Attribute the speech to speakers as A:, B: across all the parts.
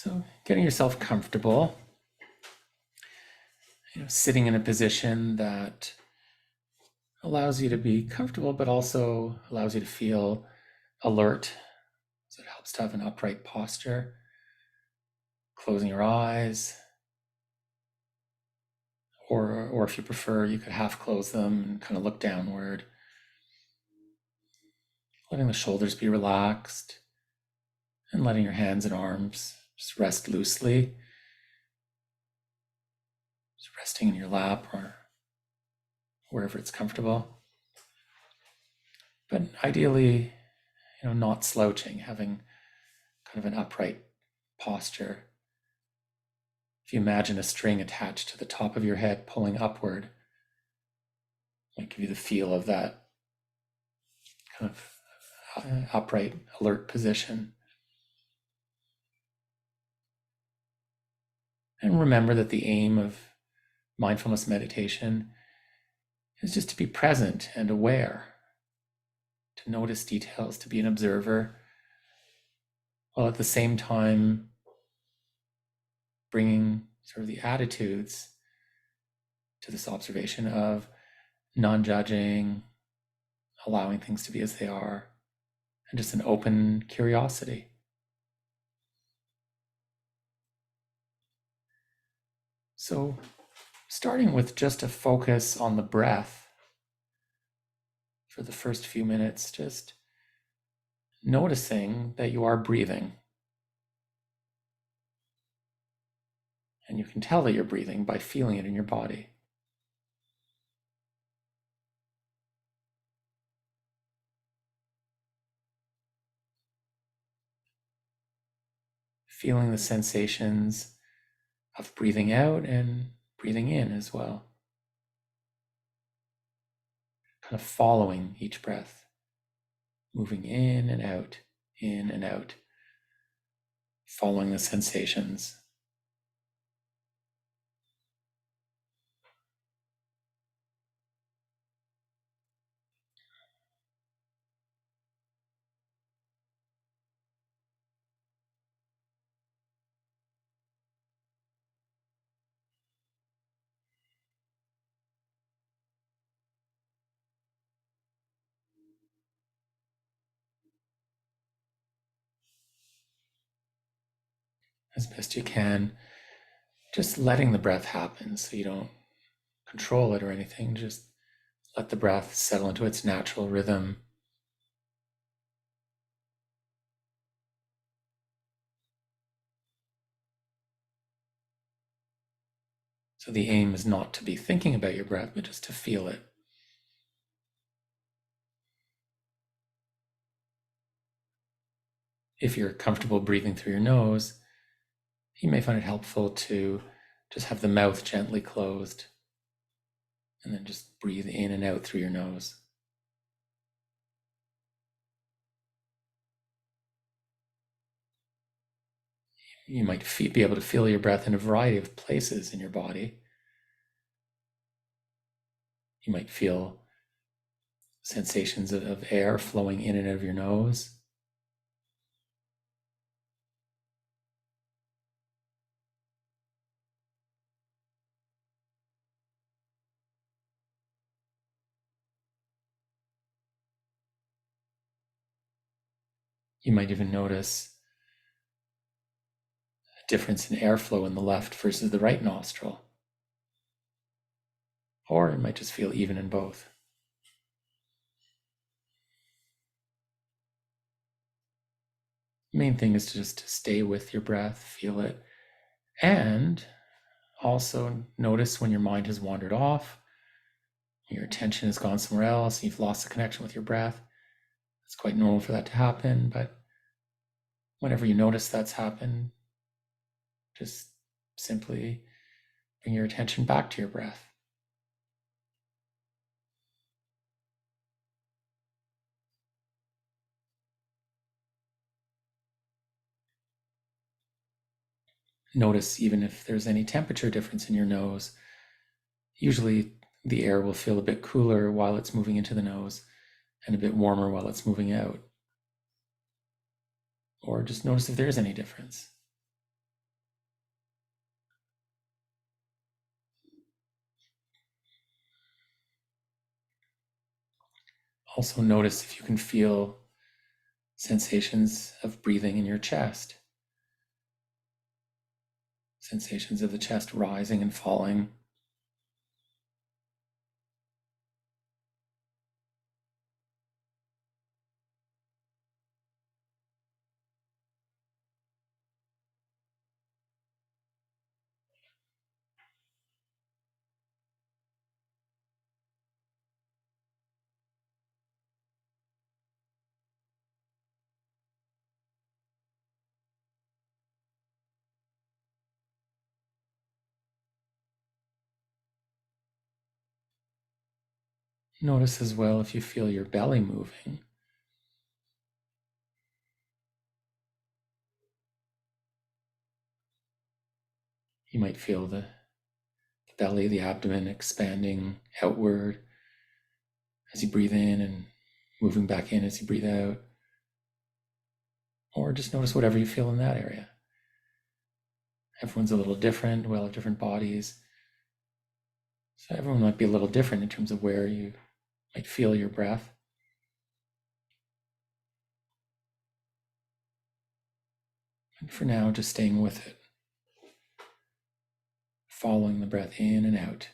A: So getting yourself comfortable, sitting in a position that allows you to be comfortable, but also allows you to feel alert. So it helps to have an upright posture. Closing your eyes, or if you prefer, you could half close them and kind of look downward. Letting the shoulders be relaxed and letting your hands and arms just rest loosely. Just resting in your lap or wherever it's comfortable. But ideally, not slouching, having kind of an upright posture. If you imagine a string attached to the top of your head pulling upward, it might give you the feel of that kind of upright, alert position. And remember that the aim of mindfulness meditation is just to be present and aware, to notice details, to be an observer, while at the same time bringing sort of the attitudes to this observation of non-judging, allowing things to be as they are, and just an open curiosity. So, starting with just a focus on the breath for the first few minutes, just noticing that you are breathing. And you can tell that you're breathing by feeling it in your body. Feeling the sensations of breathing out and breathing in as well. Kind of following each breath, moving in and out, following the sensations. As best you can, just letting the breath happen so you don't control it or anything. Just let the breath settle into its natural rhythm. So the aim is not to be thinking about your breath, but just to feel it. If you're comfortable breathing through your nose, you may find it helpful to just have the mouth gently closed and then just breathe in and out through your nose. You might be able to feel your breath in a variety of places in your body. You might feel sensations of air flowing in and out of your nose. You might even notice a difference in airflow in the left versus the right nostril. Or it might just feel even in both. The main thing is just to stay with your breath, feel it, and also notice when your mind has wandered off, your attention has gone somewhere else, you've lost the connection with your breath. It's quite normal for that to happen, but whenever you notice that's happened, just simply bring your attention back to your breath. Notice even if there's any temperature difference in your nose. Usually the air will feel a bit cooler while it's moving into the nose and a bit warmer while it's moving out. Or just notice if there's any difference. Also notice if you can feel sensations of breathing in your chest, sensations of the chest rising and falling. Notice as well if you feel your belly moving. You might feel the belly, the abdomen expanding outward as you breathe in and moving back in as you breathe out. Or just notice whatever you feel in that area. Everyone's a little different. We all have different bodies. So everyone might be a little different in terms of where you might feel your breath. And for now, just staying with it, following the breath in and out.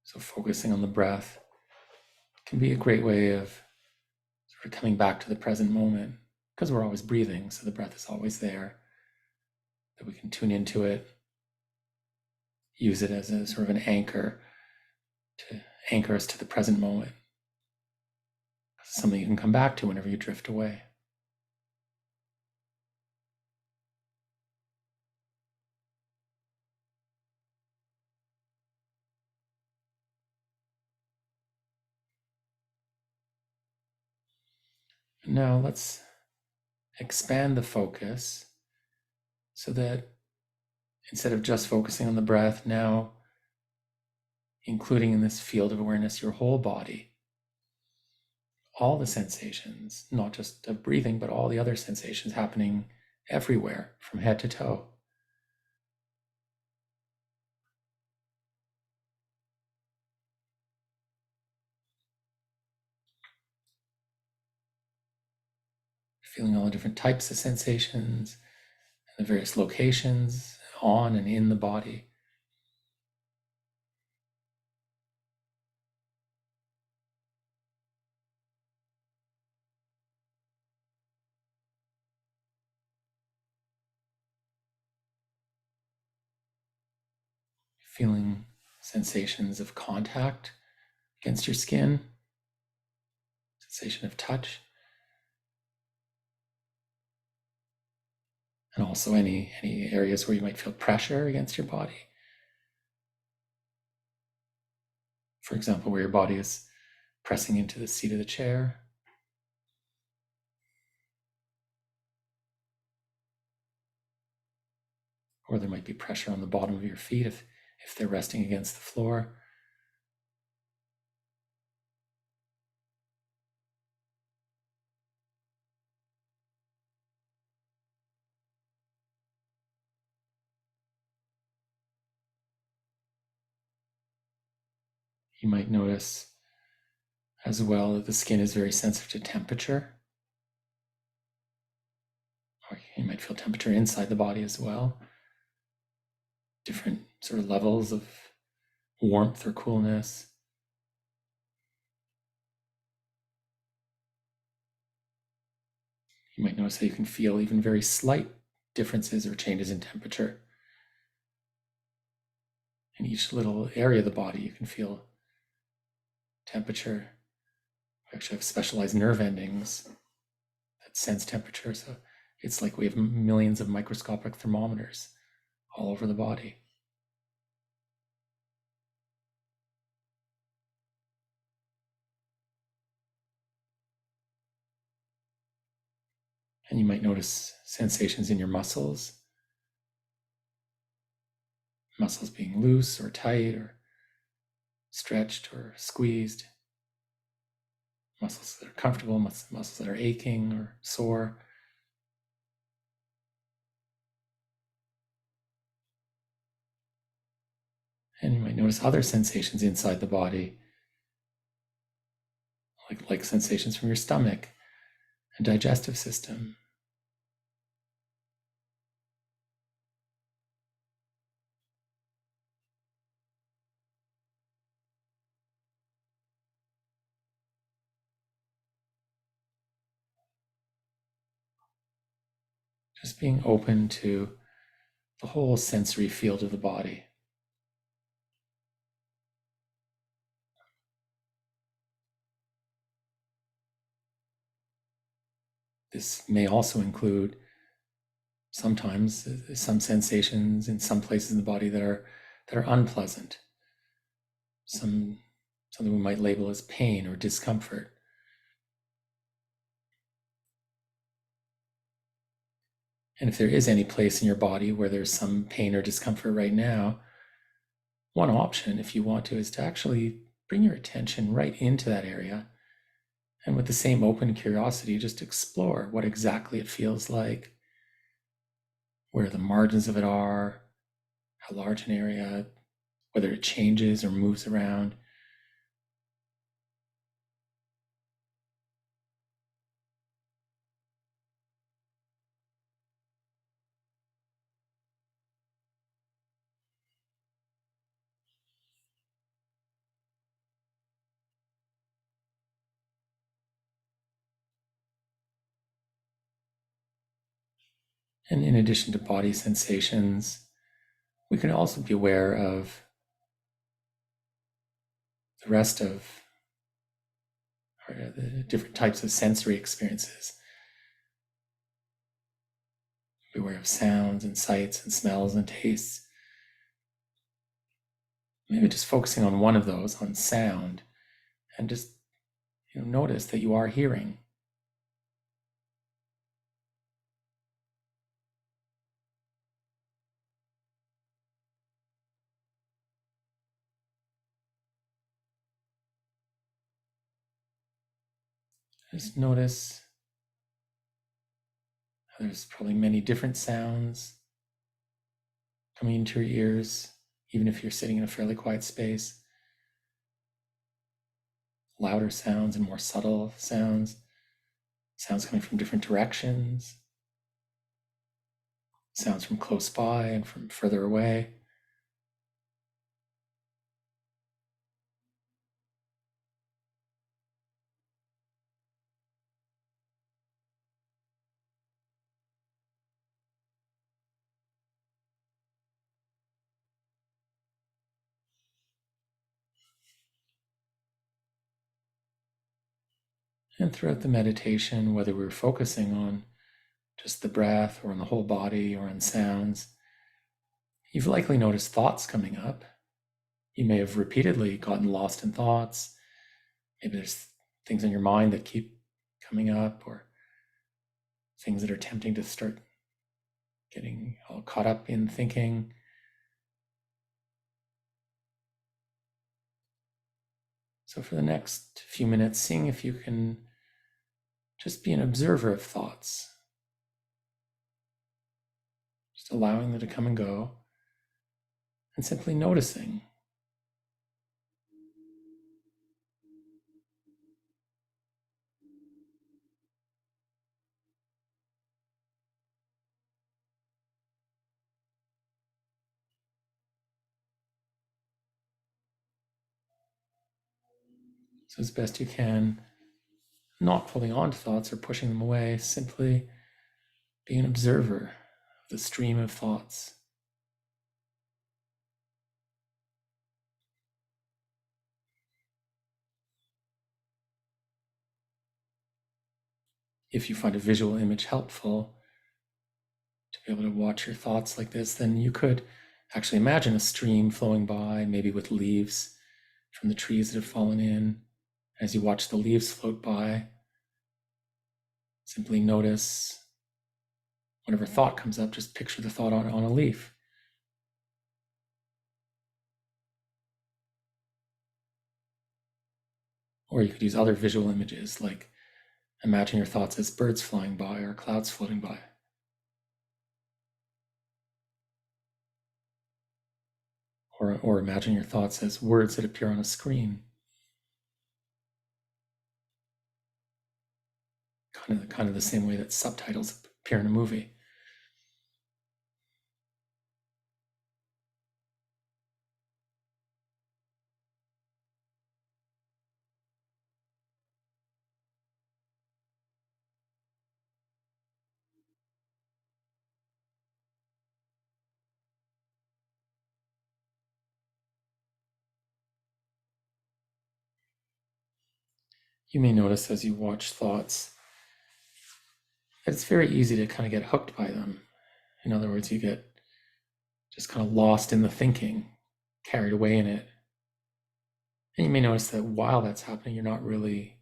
A: So focusing on the breath can be a great way of sort of coming back to the present moment, because we're always breathing, so the breath is always there, that we can tune into it, use it as a sort of an anchor to anchor us to the present moment. It's something you can come back to whenever you drift away. Now let's expand the focus so that instead of just focusing on the breath, now including in this field of awareness your whole body, all the sensations, not just of breathing, but all the other sensations happening everywhere from head to toe. Feeling all the different types of sensations and the various locations on and in the body. Feeling sensations of contact against your skin, sensation of touch, and also any areas where you might feel pressure against your body. For example, where your body is pressing into the seat of the chair. Or there might be pressure on the bottom of your feet if they're resting against the floor. You might notice as well that the skin is very sensitive to temperature. Or you might feel temperature inside the body as well. Different sort of levels of warmth or coolness. You might notice how you can feel even very slight differences or changes in temperature. In each little area of the body, you can feel temperature. We actually have specialized nerve endings that sense temperature. So it's like we have millions of microscopic thermometers all over the body. And you might notice sensations in your muscles being loose or tight or stretched or squeezed. muscles that are comfortable, muscles that are aching or sore. And you might notice other sensations inside the body, like sensations from your stomach and digestive system. Just being open to the whole sensory field of the body. This may also include sometimes some sensations in some places in the body that are unpleasant. Something we might label as pain or discomfort. And if there is any place in your body where there's some pain or discomfort right now, one option, if you want to, is to actually bring your attention right into that area. And with the same open curiosity, just explore what exactly it feels like, where the margins of it are, how large an area, whether it changes or moves around. And in addition to body sensations, we can also be aware of the rest of the different types of sensory experiences. Be aware of sounds and sights and smells and tastes. Maybe just focusing on one of those, on sound, and just notice that you are hearing. Just notice how there's probably many different sounds coming into your ears, even if you're sitting in a fairly quiet space. Louder sounds and more subtle sounds, sounds coming from different directions, sounds from close by and from further away. And throughout the meditation, whether we're focusing on just the breath or on the whole body or on sounds, you've likely noticed thoughts coming up. You may have repeatedly gotten lost in thoughts. Maybe there's things on your mind that keep coming up, or things that are tempting to start getting all caught up in thinking. So for the next few minutes, seeing if you can just be an observer of thoughts, just allowing them to come and go, and simply noticing. So as best you can, not holding on to thoughts or pushing them away, simply being an observer of the stream of thoughts. If you find a visual image helpful to be able to watch your thoughts like this, then you could actually imagine a stream flowing by, maybe with leaves from the trees that have fallen in. As you watch the leaves float by, simply notice whenever thought comes up, just picture the thought on a leaf. Or you could use other visual images, like imagine your thoughts as birds flying by or clouds floating by. Or imagine your thoughts as words that appear on a screen. Kind of the same way that subtitles appear in a movie. You may notice as you watch thoughts that it's very easy to kind of get hooked by them. In other words, you get just kind of lost in the thinking, carried away in it. And you may notice that while that's happening, you're not really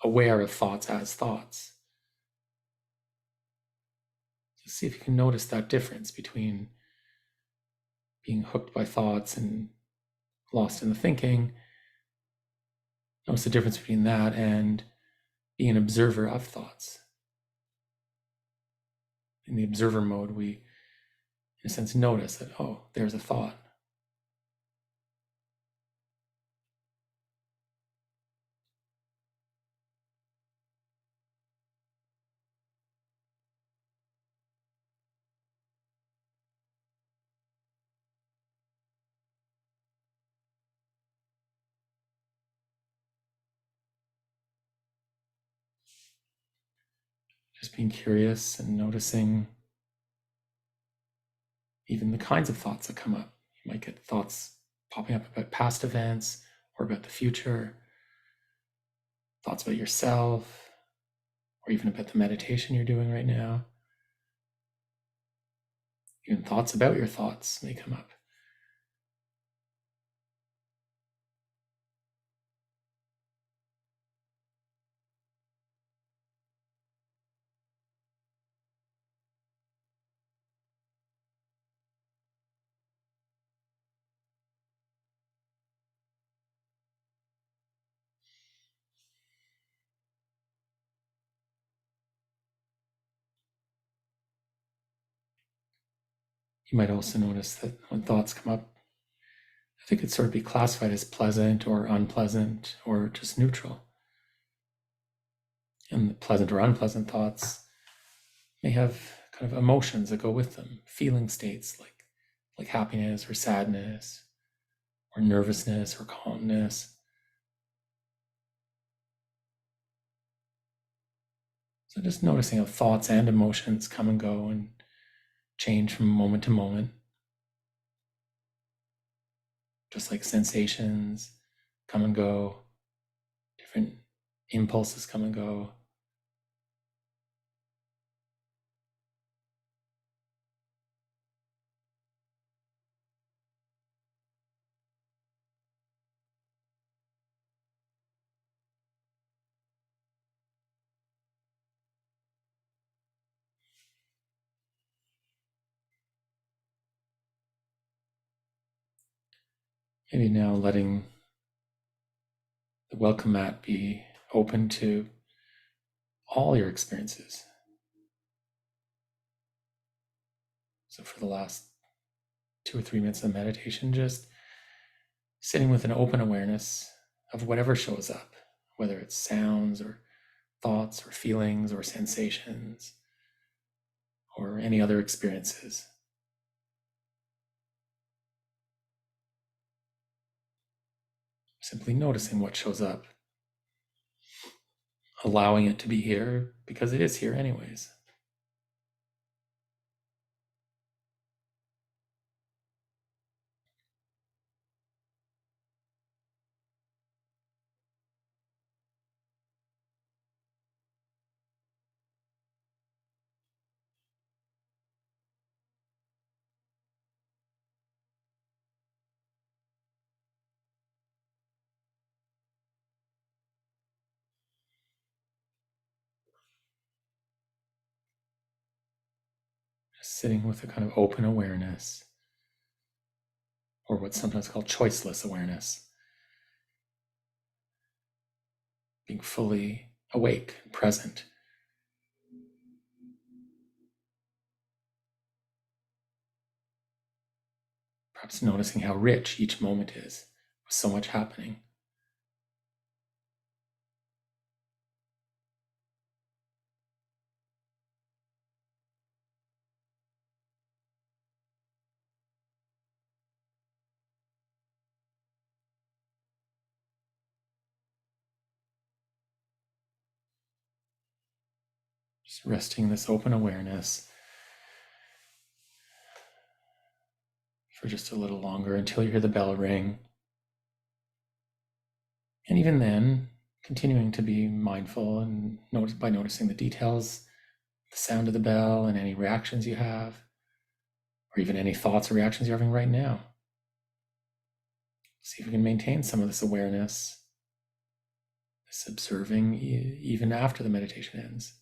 A: aware of thoughts as thoughts. So see if you can notice that difference between being hooked by thoughts and lost in the thinking. Notice the difference between that and being an observer of thoughts. In the observer mode, we, in a sense, notice that, oh, there's a thought. Just being curious and noticing even the kinds of thoughts that come up. You might get thoughts popping up about past events or about the future, thoughts about yourself, or even about the meditation you're doing right now. Even thoughts about your thoughts may come up. You might also notice that when thoughts come up, they could sort of be classified as pleasant or unpleasant or just neutral. And the pleasant or unpleasant thoughts may have kind of emotions that go with them, feeling states like happiness or sadness or nervousness or calmness. So just noticing how thoughts and emotions come and go and change from moment to moment. Just like sensations come and go, different impulses come and go. Maybe now letting the welcome mat be open to all your experiences. So for the last 2 or 3 minutes of meditation, just sitting with an open awareness of whatever shows up, whether it's sounds or thoughts or feelings or sensations or any other experiences. Simply noticing what shows up, allowing it to be here because it is here anyways. Just sitting with a kind of open awareness, or what's sometimes called choiceless awareness. being fully awake and present. Perhaps noticing how rich each moment is, with so much happening. Just resting this open awareness for just a little longer until you hear the bell ring. And even then, continuing to be mindful and by noticing the details, the sound of the bell, and any reactions you have, or even any thoughts or reactions you're having right now. See if we can maintain some of this awareness, this observing even after the meditation ends.